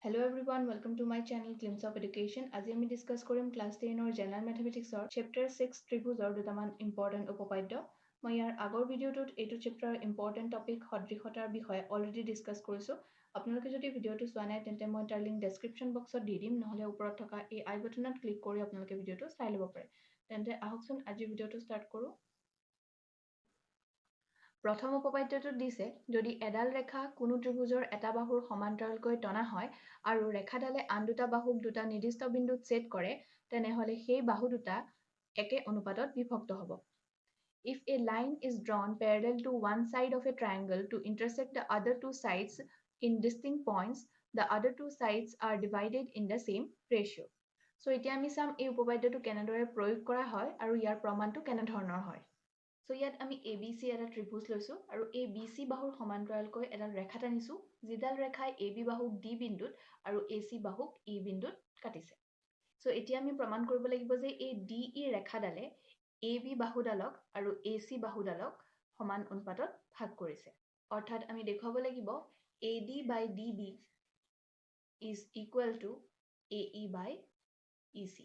Hello everyone, welcome to my channel Glimpse of Education. আজি আমি discuss কৰিম class 10 or General Mathematics or Chapter 6 ত্ৰিভুজৰ দুটামান important উপপাদ্য। মই ইয়াৰ আগৰ ভিডিওটোত এইটো চেপ্টাৰৰ important topic সদৃশতাৰ বিষয়ে অলৰেডি ডিসকাস কৰিছো। আপোনালোকে যদি ভিডিওটো চোৱা নাই তেন্তে মই তাৰ লিংক ডেসক্ৰিপচন বক্সত দি দিম, নহলে ওপৰত থকা এই আই বাটনত ক্লিক কৰি আপোনালোকে ভিডিওটো চাই ল'ব পাৰে। তেন্তে আহকচোন আজি ভিডিওটো ষ্টাৰ্ট কৰো। প্ৰথম উপপাদ্যটো দিছে যদি এডাল ৰেখা কোনো ত্ৰিভুজৰ এটা বাহুৰ সমান্তৰালকৈ টনা হয় আৰু ৰেখাডালে আন দুটা বাহুক দুটা নিৰ্দিষ্ট বিন্দুত ছেদ কৰে তেনেহলে সেই বাহু দুটা একে অনুপাতত বিভক্ত হ'ব। If a line is drawn parallel to one side of a triangle to intersect the other two sides in distinct points, the other two sides are divided in the same ratio. So এতিয়া আমি চাম এই উপপাদ্যটো কেনেদৰে প্ৰয়োগ কৰা হয় আৰু ইয়াৰ প্ৰমাণটো কেনেধৰণৰ হয়। So ইয়াত আমি ABC এটা ত্ৰিভুজ লৈছো আৰু এই BC বাহুৰ সমান্তৰালকৈ এডাল ৰেখা টানিছো যিডাল ৰেখাই AB বাহুক D বিন্দুত আৰু AC বাহুক E বিন্দুত কাটিছে। So এতিয়া আমি প্ৰমাণ কৰিব লাগিব যে এই DE ৰেখাডালে AB বাহুডালক আৰু AC বাহুডালক সমান অনুপাতত ভাগ কৰিছে। অৰ্থাৎ আমি দেখুৱাব লাগিব AD by DB is equal to AE by EC.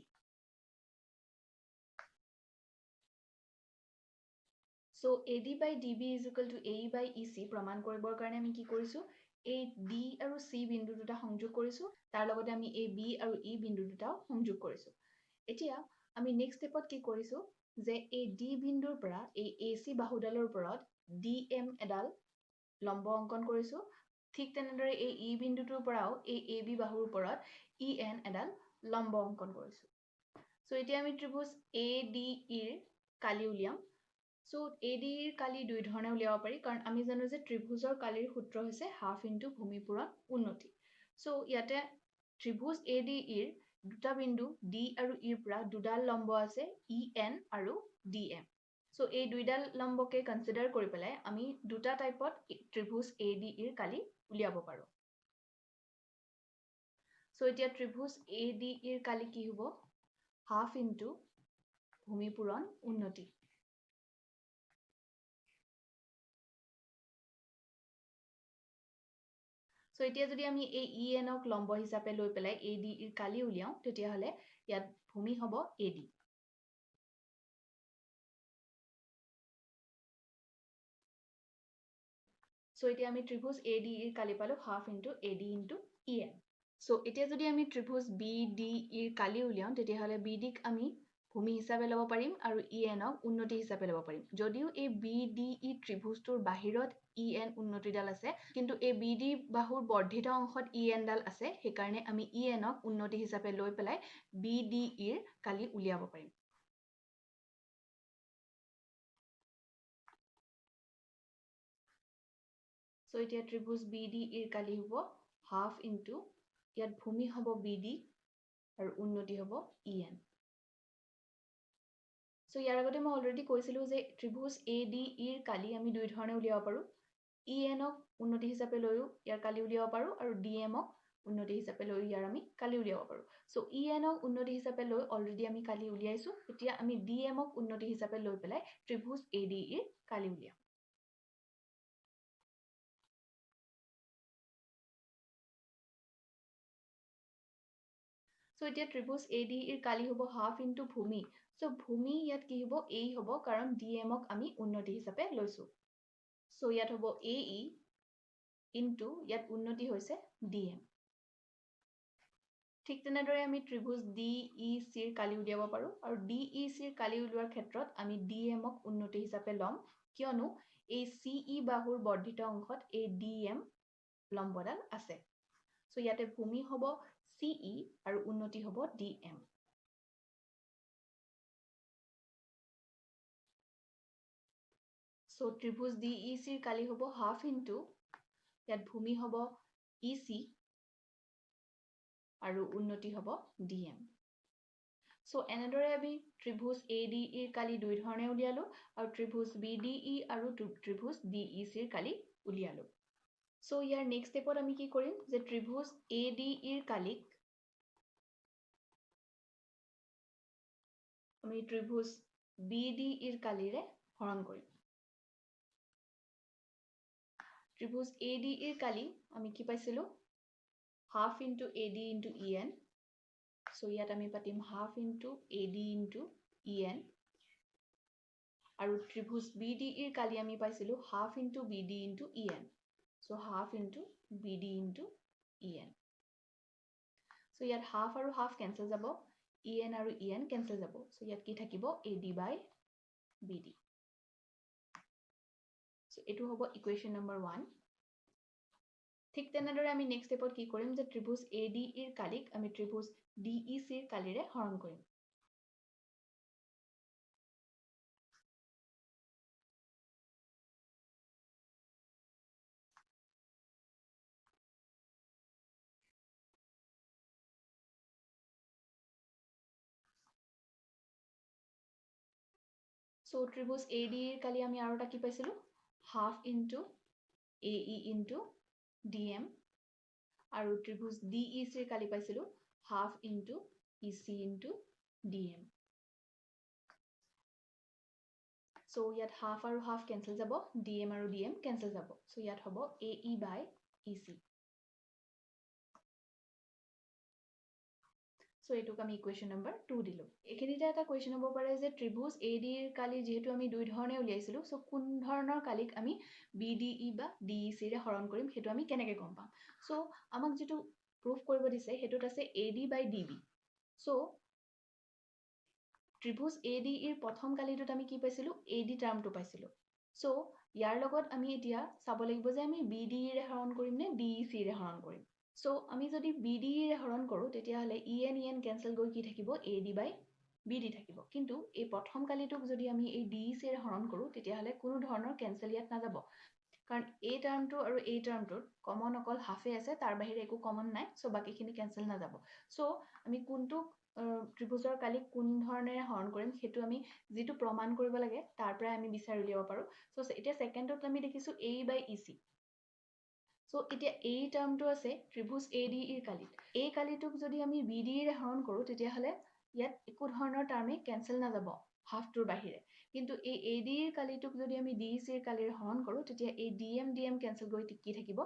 So AD by DB is equal to AE by EC প্ৰমাণ কৰিবৰ কাৰণে আমি কি কৰিছো এই D আৰু C বিন্দু দুটা সংযোগ কৰিছো তাৰ লগতে আমি এই B আৰু E বিন্দু দুটাও সংযোগ কৰিছো। এতিয়া আমি নেক্সট স্টেপত কি কৰিছো যে এই D বিন্দুৰ পৰা এই AC বাহুডালৰ ওপৰত DM এডাল লম্ব অংকন কৰিছো। ঠিক তেনেদৰে এই E বিন্দুটোৰ পৰাও এই AB বাহুৰ ওপৰত EN এডাল লম্ব অংকন কৰিছো। সো এতিয়া আমি ত্ৰিভুজ ADE ৰ কালি উলিয়াম। So AD ৰ কালি দুই ধৰণে উলিয়াব পাৰি কাৰণ আমি জানো যে ত্ৰিভুজৰ কালিৰ সূত্ৰ হৈছে হাফ ইনটু ভূমিপূৰণ উন্নতি। So ইয়াতে ত্ৰিভুজ ADE ৰ দুটা বিন্দু D আৰু E ৰ পৰা দুডাল লম্ব আছে EN আৰু DM. So এই দুইডাল লম্বকে কনসিডাৰ কৰি পেলাই আমি দুটা টাইপত ত্ৰিভুজ ADE ৰ কালি উলিয়াব পাৰো। So এতিয়া ত্ৰিভুজ ADE ৰ কালি কি হ'ব হাফ ইনটু ভূমিপূৰণ উন্নতি। So এতিয়া যদি আমি এই EN-ক লম্ব হিচাপে লৈ পেলাই ADE ৰ কালি উলিয়াও তেতিয়াহলে ইয়াত ভূমি হ'ব AD। So এতিয়া আমি ত্ৰিভুজ ADE ৰ কালি পালো half into AD into EN। So এতিয়া যদি আমি ত্ৰিভুজ BDE ৰ কালি উলিয়াও তেতিয়াহলে BD ক আমি ভূমি হিচাপে ল'ব পাৰিম আৰু EN-ক উন্নতি হিচাপে ল'ব পাৰিম। যদিও এই BDE ত্ৰিভুজটোৰ বাহিৰত EN উন্নতিডাল আছে কিন্তু এই BD বাহুৰ বৰ্ধিত অংশত EN ডাল আছে সেইকাৰণে আমি EN-ক উন্নতি হিচাপে লৈ পেলাই BDE ৰ কালি উলিয়াব পাৰিম। So এতিয়া ত্ৰিভুজ BDE ৰ কালি হ'ব হাফ ইনটু ইয়াত ভূমি হ'ব BD আৰু উন্নতি হ'ব EN। So ইয়াৰ আগতে মই অলৰেডি কৈছিলো যে ত্ৰিভুজ ADE ৰ কালি আমি দুই ধৰণে উলিয়াব পাৰো। EN-ক উন্নতি হিচাপে লৈও ইয়াৰ কালি উলিয়াব পাৰো আৰু DM-ক উন্নতি হিচাপে লৈ ইয়াৰ আমি কালি উলিয়াব পাৰো। So EN-ক উন্নতি হিচাপে লৈ অলৰেডি আমি কালি উলিয়াইছো। এতিয়া আমি DM-ক উন্নতি হিচাপে লৈ পেলাই ত্ৰিভুজ ADE ৰ কালি উলিয়াম। So এতিয়া ত্ৰিভুজ ADE ৰ কালি হ'ব হাফ ইনটু ভূমি। So ভূমি ইয়াত কি হ'ব A হ'ব কাৰণ DM-ক আমি উন্নতি হিচাপে লৈছো। So ইয়াত হ'ব AE ইনটু ইয়াত উন্নতি হৈছে DM। ঠিক তেনেদৰে আমি ত্ৰিভুজ DEC ৰ কালি উলিয়াব পাৰো আৰু DEC ৰ কালি উলিওৱাৰ ক্ষেত্ৰত আমি DM-ক উন্নতি হিচাপে ল'ম কিয়নো এই CE বাহুৰ বৰ্ধিত অংশত এই DM লম্বডাল আছে। So ইয়াতে ভূমি হ'ব CE আৰু উন্নতি হ'ব DM। So ত্ৰিভুজ DEC ৰ কালি হ'ব হাফ ইনটু ইয়াত ভূমি হ'ব EC আৰু উন্নতি হ'ব DM। So এনেদৰে আমি ত্ৰিভুজ ADE ৰ কালি দুই ধৰণে উলিয়ালো আৰু ত্ৰিভুজ BDE আৰু ত্ৰিভুজ DEC ৰ কালি উলিয়ালো। So ইয়াৰ নেক্সট স্টেপত আমি কি কৰিম যে ত্ৰিভুজ ADE ৰ কালিক আমি ত্ৰিভুজ BDE ৰ কালিৰে হৰণ কৰিম। ত্ৰিভুজ ADE ৰ কালি আমি কি পাইছিলো half into AD into EN. So ইয়াত আমি পাতিম half into AD into EN. আৰু ত্ৰিভুজ BDE কালি আমি পাইছিলো half into BD into EN. So half into BD into EN. So ইয়াত half আৰু half cancel যাব. EN আৰু EN cancel যাব. So ইয়াত কি থাকিব AD by BD. So এইটো হ'ব equation number 1. ঠিক তেনেদৰে আমি next stepত কি কৰিম যে ত্ৰিভুজ ADE কালিক আমি ত্ৰিভুজ DEC কালিৰে হৰণ কৰিম. So ত্ৰিভুজ ADE কালি আমি আৰু এটা কি পাইছিলো half into AE into DM আৰু ত্ৰিভুজ DEC কালি পাইছিলো half into EC into DM. So ইয়াত half আৰু half cancel যাব, DM আৰু DM cancel যাব. So ইয়াত হ'ব AE by EC. So এইটোক আমি equation number 2 দিলো. এখিনিতে এটা question হ'ব পাৰে যে ত্ৰিভুজ ADE কালি যেহেতু আমি দুই ধৰণে উলিয়াইছিলো so কোন ধৰণৰ কালিক আমি BDE বা DEC ৰে হৰণ কৰিম হেতু আমি কেনেকৈ গম পাম. So আমাক যেটো proof কৰিব দিছে হেতুত আছে AD by DB. So ত্ৰিভুজ ADE প্ৰথম কালিটোত আমি কি পাইছিলো AD টাৰ্মটো পাইছিলো. So ইয়াৰ লগত আমি এতিয়া চাব লাগিব যে আমি BDE ৰে হৰণ কৰিম নে DEC ৰে হৰণ কৰিম. So আমি যদি BDE ৰে হৰণ কৰো তেতিয়া হলে EN cancel গৈ কি থাকিব AD by BD থাকিব. কিন্তু এই প্ৰথম কালিটোক যদি আমি এই DEC ৰে হৰণ কৰো তেতিয়া হলে কোনো ধৰণৰ cancel ইয়াত না যাব. কাৰণ এই টাৰ্মটো আৰু এই টাৰ্মটোত কমন অকল হাফে আছে তাৰ বাহিৰে একো কমন নাই. So বাকিখিনি cancel না যাব. So আমি কোনটো ত্ৰিভুজৰ কালিক কোন ধৰণেৰে হৰণ কৰিম হেতু আমি যেটো প্ৰমাণ কৰিব লাগে তাৰ পৰাই আমি বিচাৰি উলিয়াব পাৰো. So এতিয়া সেকেন্ডত আমি দেখিছো A by EC. So এতিয়া এই টাৰ্মটো আছে ত্ৰিভুজ ADE কালিত. এই কালিটোক যদি আমি BDE ৰে হৰণ কৰো তেতিয়া হলে ইয়াত একো ধৰণৰ টাৰ্মে cancel না যাব হাফটোৰ বাহিৰে. কিন্তু এই ADE কালিটোক যদি আমি DEC কালিৰে হৰণ কৰো তেতিয়া এই DM cancel গৈ কি থাকিব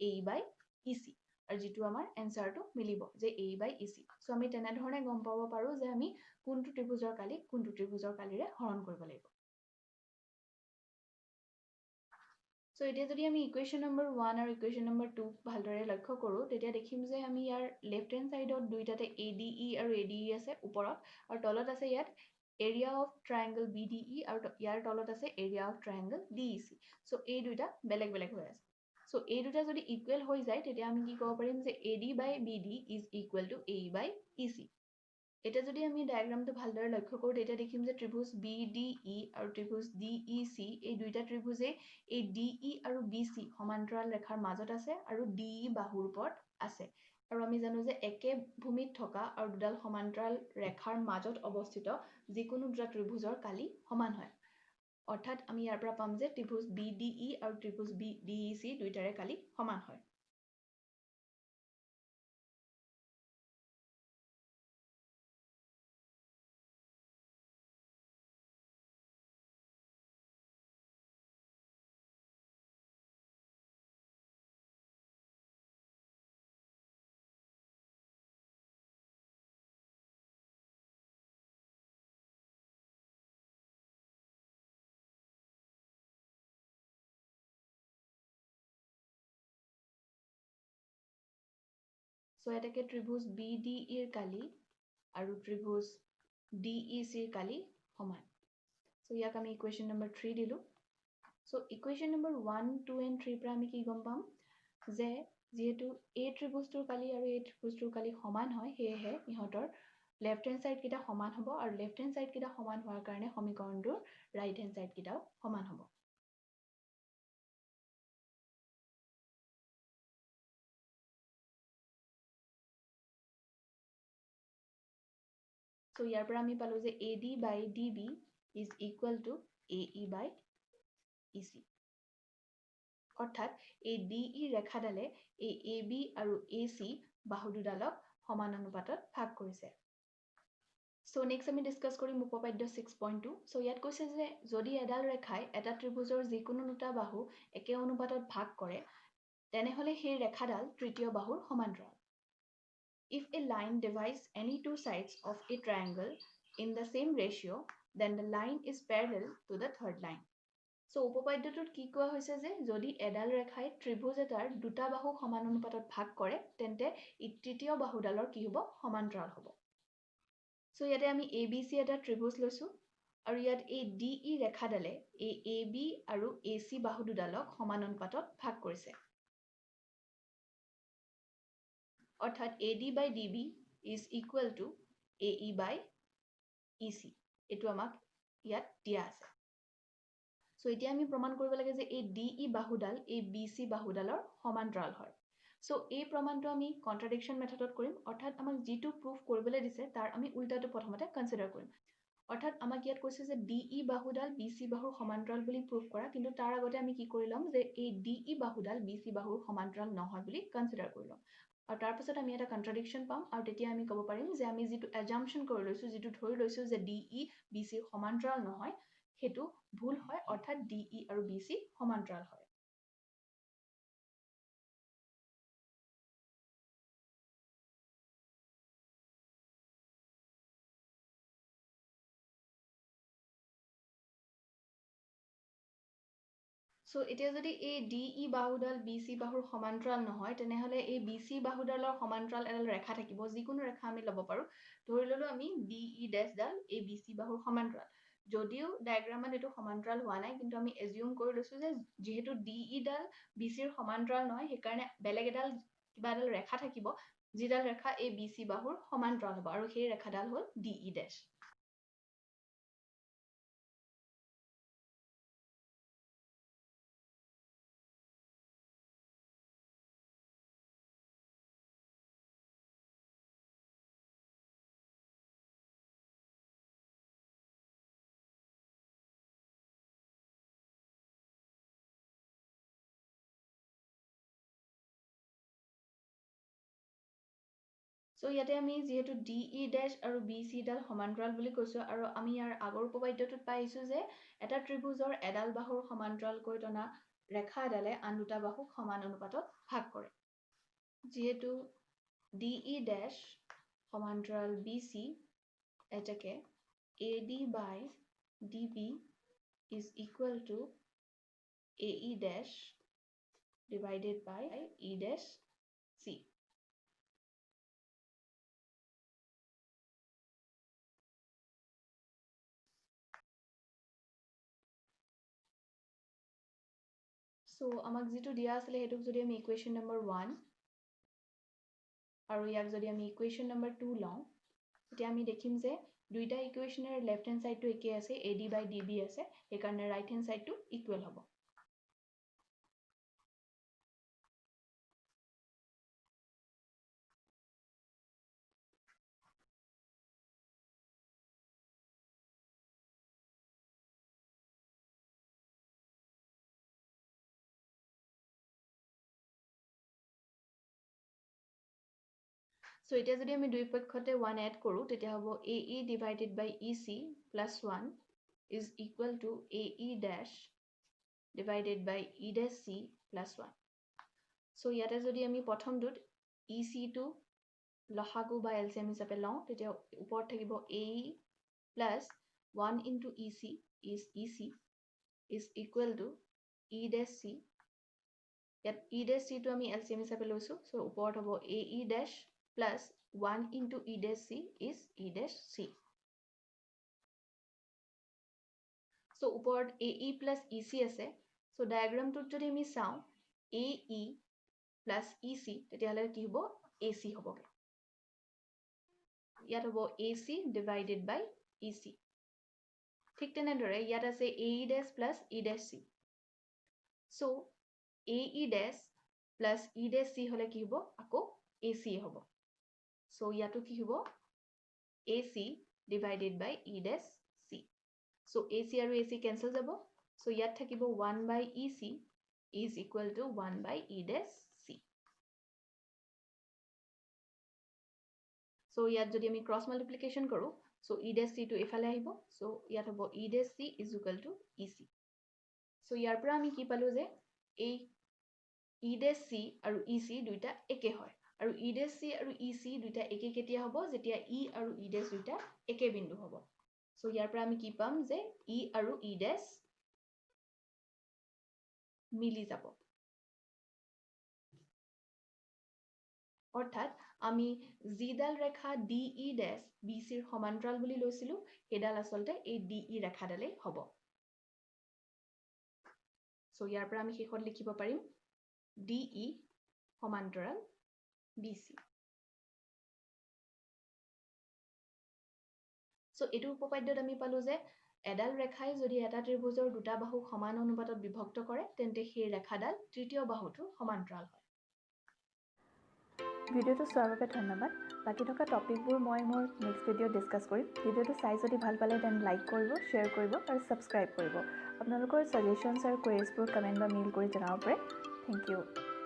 A by EC. আৰু যেটো আমাৰ এনসাৰটো মিলিব যে A by EC. So আমি তেনে ধৰণে গম পাব পাৰো যে আমি কোনটো ত্ৰিভুজৰ কালিক কোনটো ত্ৰিভুজৰ কালিৰে হৰণ কৰিব লাগিব. So এতিয়া যদি আমি equation number 1 আৰু equation number 2 ভালদৰে লক্ষ্য কৰো তেতিয়া দেখিম যে আমি ইয়াৰ left hand sideত দুইটাতে ADE আৰু ADE আছে ওপৰত আৰু তলত আছে ইয়াত area of triangle BDE আৰু ইয়াৰ তলত আছে area of triangle DEC. So এই দুইটা বেলেগ বেলেগ হৈ আছে. So এই দুটা যদি equal হৈ যায় তেতিয়া আমি কি ক'ব পাৰিম যে AD by BD is equal to AE by EC. এটা যদি আমি ডায়াগ্ৰামটো ভালদৰে লক্ষ্য কৰো তেতিয়া দেখিম যে ত্ৰিভুজ BDE আৰু ত্ৰিভুজ DEC এই দুইটা ত্ৰিভুজে এই DE আৰু BC সমান্তৰাল ৰেখাৰ মাজত আছে আৰু DE বাহুৰ ওপৰত আছে. আৰু আমি জানো যে একে ভূমিত থকা আৰু দুডাল সমান্তৰাল ৰেখাৰ মাজত অৱস্থিত যিকোনো দুটা ত্ৰিভুজৰ কালি সমান হয়. অৰ্থাৎ আমি ইয়াৰ পৰা পাম যে ত্ৰিভুজ BDE আৰু ত্ৰিভুজ DEC দুইটাৰে কালি সমান হয়. So এটাকে ত্ৰিভুজ BDE কালি আৰু ত্ৰিভুজ DEC কালি সমান. So ইয়াক আমি equation number 3 দিলো. So equation number 1, 2 and 3 পৰা আমি কি গম পাম যে যেহেতু এই ত্ৰিভুজটোৰ কালি আৰু এই ত্ৰিভুজটোৰ কালি সমান হয় হেহে ইহঁতৰ left hand side কিটা সমান হ'ব আৰু left hand side কিটা সমান হোৱাৰ কাৰণে সমীকৰণটোৰ right hand side কিটাও সমান হ'ব. So ইয়াৰ পৰা আমি পালো যে AD by DB is equal to AE by EC. অৰ্থাৎ এই DE ৰেখাডালে এই AB আৰু AC বাহু দুডালক সমান অনুপাতত ভাগ কৰিছে. So next আমি ডিসকাস কৰিম উপপাদ্য 6.2. So ইয়াত কৈছে যে যদি এডাল ৰেখাই এটা ত্ৰিভুজৰ যিকোনো দুটা বাহু একে অনুপাতত ভাগ কৰে তেনেহলে সেই ৰেখাডাল তৃতীয় বাহুৰ সমান্তৰাল. If a line divides any two sides of a triangle in the same ratio, then the line is parallel to the third line. So উপপাদ্যটোত কি কোৱা হৈছে যে যদি এডাল ৰেখাই ত্ৰিভুজ এটাৰ দুটা বাহু সমান অনুপাতত ভাগ কৰে তেন্তে ই তৃতীয় বাহুডালৰ কি হ'ব সমান্তৰাল হ'ব। So ইয়াতে আমি ABC এটা ত্ৰিভুজ লৈছো আৰু ইয়াত এই DE ৰেখাডালে এই AB আৰু AC বাহু দুডালক সমান অনুপাতত ভাগ কৰিছে। অৰ্থাৎ AD by DB is equal to AE by EC। এইটো আমাক ইয়াত দিয়া আছে। So এতিয়া আমি প্ৰমাণ কৰিব লাগে যে এই DE বাহুডাল এই BC বাহুডালৰ সমান্তৰাল হয়। So এই প্ৰমাণটো আমি কন্ট্ৰাডিকশ্যন মেথডত কৰিম, অৰ্থাৎ আমাক যিটো প্ৰুফ কৰিবলৈ দিছে তাৰ আমি উল্টাটো প্ৰথমতে কনসিডাৰ কৰিম। অৰ্থাৎ আমাক ইয়াত কৈছে যে DE বাহুডাল BC বাহুৰ সমান্তৰাল বুলি প্ৰুফ কৰা, কিন্তু তাৰ আগতে আমি কি কৰি ল'ম যে এই DE বাহুডাল BC বাহুৰ সমান্তৰাল নহয় বুলি কনসিডাৰ কৰি ল'ম। আৰু তাৰ পাছত আমি এটা কন্ট্ৰাডিকশ্যন পাম আৰু তেতিয়া আমি ক'ব পাৰিম যে আমি যিটো এজাম্পশ্যন কৰি লৈছো, যিটো ধৰি লৈছো যে DE BC সমান্তৰাল নহয়, সেইটো ভুল হয়, অৰ্থাৎ DE আৰু BC সমান্তৰাল হয়। So এতিয়া যদি এই DE বাহুডাল BC বাহুৰ সমান্তৰাল নহয় তেনেহলে এই BC বাহুডালৰ সমান্তৰাল এডাল ৰেখা থাকিব, যিকোনো ৰেখা আমি ল'ব পাৰো। ধৰি ললো আমি DE ডেশডাল এই BC বাহুৰ সমান্তৰাল। যদিও ডায়াগ্ৰামত এইটো সমান্তৰাল হোৱা নাই, কিন্তু আমি এজিউম কৰি লৈছো যে যেহেতু DE ডাল BCৰ সমান্তৰাল নহয়, সেইকাৰণে বেলেগ এডাল কিবা এডাল ৰেখা থাকিব, যিডাল ৰেখা এই BC বাহুৰ সমান্তৰাল হ'ব, আৰু সেই ৰেখাডাল হ'ল DE ডেশ। So ইয়াতে আমি যেহেতু DE ডেশ আৰু BC ডাল সমান্তৰাল বুলি কৈছো, আৰু আমি ইয়াৰ আগৰ উপপাদ্যটোত পাইছো যে এটা ত্ৰিভুজৰ এডাল বাহুৰ সমান্তৰালকৈ টনা ৰেখা এডালে আন দুটা বাহুক সমান অনুপাতত ভাগ কৰে। যেহেতু DE ডেশ সমান্তৰাল BC, এটাকে AD by DB is equal to AE dash divided by E dash C. So আমাক যেটো দিয়া আছিলে হেতুক যদি আমি ইকুৱেশ্যন নম্বৰ 1 আৰু ইয়াক যদি আমি ইকুৱেশ্যন নম্বৰ 2 লওঁ, তেতিয়া আমি দেখিম যে দুইটা ইকুৱেশ্যনৰ লেফট হ্যান্ড সাইডটো একে আছে, AD by DB আছে, সেইকাৰণে ৰাইট হ্যান্ড সাইডটো ইকুৱেল হ'ব। So এতিয়া যদি আমি দুই পক্ষতে 1 এড কৰো, তেতিয়া হ'ব AE divided by EC plus 1 is equal to AE dash divided by E dash C plus 1. So ইয়াতে যদি আমি প্ৰথমটোত EC টো লসাগু বা LCM হিচাপে লওঁ, তেতিয়া ওপৰত থাকিব AE plus 1 into EC is EC is equal to E dash C. ইয়াত E dash C টো আমি LCM হিচাপে লৈছো, so ওপৰত হ'ব AE dash plus 1 into E dash C is E dash C. So ওপৰত AE plus EC আছে, so ডায়াগ্ৰামটোত যদি আমি চাওঁ AE plus EC, তেতিয়াহ'লে কি হ'ব AC হ'বগে। ইয়াত হ'ব AC divided by EC। ঠিক তেনেদৰে ইয়াত আছে AE dash plus E dash C। So AE dash plus E dash C হলে কি হ'ব আকৌ AC হ'ব। So ইয়াতো কি হ'ব AC divided by E dash C। So AC আৰু AC cancel যাব, so ইয়াত থাকিব 1 by EC is equal to 1 by E dash C। So ইয়াত যদি আমি cross multiplication কৰো, so E dash C টো এফালে আহিব, so ইয়াত হ'ব E dash C is equal to EC। So ইয়াৰ পৰা আমি কি পালো যে এই E dash C আৰু EC দুইটা একে হয়, আৰু ই ডেছ চি আৰু ই চি দুইটা একে কেতিয়া হ'ব যেতিয়া ই আৰু ই ডেছ দুইটা একে বিন্দু হ'ব সো ইয়াৰ পৰা আমি কি পাম যে ই আৰু ই ডেছ মিলি যাব অৰ্থাৎ আমি যিডাল ৰেখা DE ডেছ BC ৰ সমান্তৰাল বুলি লৈছিলো সেইডাল আচলতে এই DE ৰেখাডালেই হ'ব সো ইয়াৰ পৰা আমি শেষত লিখিব পাৰিম DE সমান্তৰাল BC সো এইটো উপপাদ্যত আমি পালো যে এডাল ৰেখাই যদি এটা ত্ৰিভুজৰ দুটা বাহুক সমান অনুপাতত বিভক্ত কৰে তেন্তে সেই ৰেখাডাল তৃতীয় বাহুটোৰ সমান্তৰাল হয় ভিডিঅ'টো চোৱাৰ বাবে ধন্যবাদ বাকি থকা টপিকবোৰ মই মোৰ নেক্সট ভিডিঅ'ত ডিছকাছ কৰিম ভিডিঅ'টো চাই যদি ভাল পালে দেন লাইক কৰিব শ্বেয়াৰ কৰিব আৰু ছাবস্ক্ৰাইব কৰিব আপোনালোকৰ ছাজেশ্যনছ আৰু কুৱেৰিজবোৰ কমেণ্ট বা মেইল কৰি জনাব পাৰে থেংক ইউ